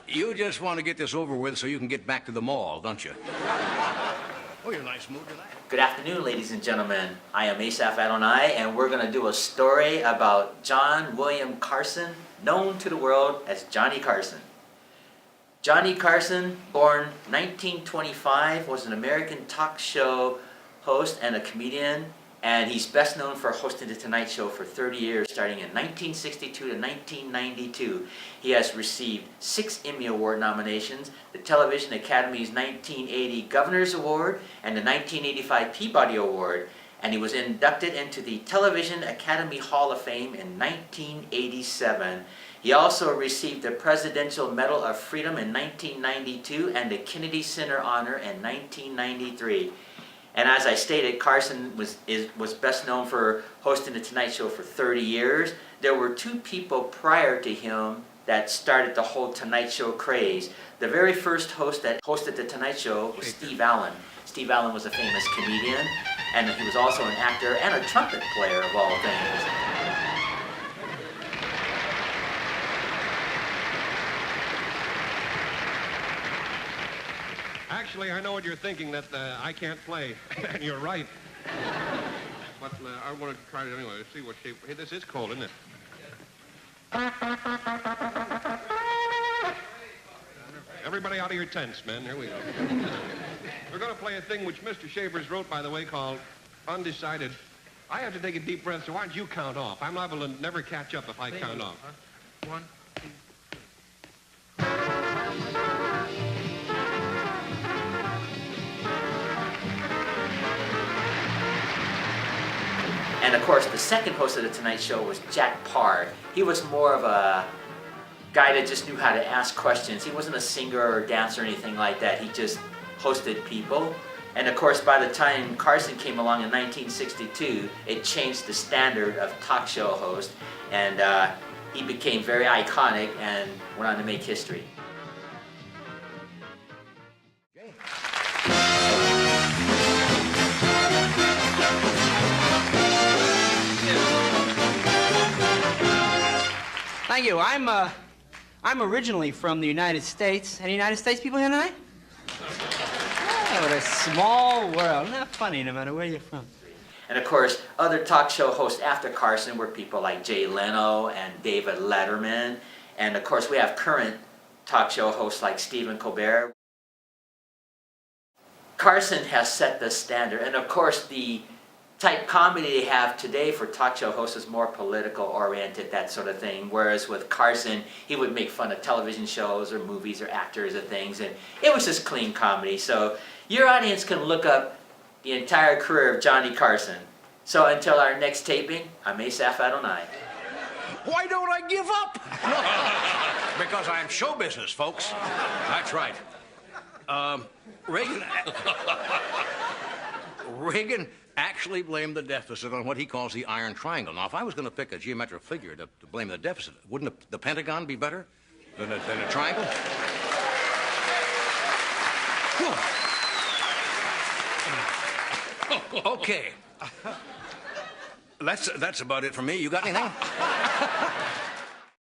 You just want to get this over with so you can get back to the mall, don't you? Oh, you're in a nice mood tonight. Good afternoon, ladies and gentlemen. I am Asaph Adonai, and we're going to do a story about John William Carson, known to the world as Johnny Carson. Johnny Carson, born 1925, was an American talk show host and a comedian, and he's best known for hosting The Tonight Show for 30 years, starting in 1962 to 1992. He has received 6 Emmy Award nominations, the Television Academy's 1980 Governor's Award, and the 1985 Peabody Award, and he was inducted into the Television Academy Hall of Fame in 1987. He also received the Presidential Medal of Freedom in 1992 and the Kennedy Center Honor in 1993. And as I stated, Carson was best known for hosting The Tonight Show for 30 years. There were 2 people prior to him that started the whole Tonight Show craze. The very first host that hosted The Tonight Show was Steve Allen. Steve Allen was a famous comedian, and he was also an actor and a trumpet player of all things. Actually, I know what you're thinking, that I can't play, and you're right. But I want to try it anyway, to see what shape... Hey, this is cold, isn't it? Everybody out of your tents, men. Here we go. We're going to play a thing which Mr. Shavers wrote, by the way, called Undecided. I have to take a deep breath, so why don't you count off? I'm liable to never catch up if I count off. 1, 2, 3. And of course, the second host of The Tonight Show was Jack Paar. He was more of a guy that just knew how to ask questions. He wasn't a singer or dancer or anything like that. He just hosted people. And of course, by the time Carson came along in 1962, it changed the standard of talk show host. And he became very iconic and went on to make history. Thank you. I'm originally from the United States. Any United States people here tonight? Oh, what a small world. Isn't that funny, no matter where you're from? And of course, other talk show hosts after Carson were people like Jay Leno and David Letterman. And of course, we have current talk show hosts like Stephen Colbert. Carson has set the standard. And of course, the type comedy they have today for talk show hosts is more political oriented, that sort of thing. Whereas with Carson, he would make fun of television shows or movies or actors or things, and it was just clean comedy. So your audience can look up the entire career of Johnny Carson. So until our next taping, I'm Asaph Adonai. Why don't I give up? Because I'm show business, folks. That's right. Reagan actually blamed the deficit on what he calls the iron triangle. Now, if I was going to pick a geometric figure to blame the deficit, wouldn't the Pentagon be better than a triangle? Okay. That's about it for me. You got anything?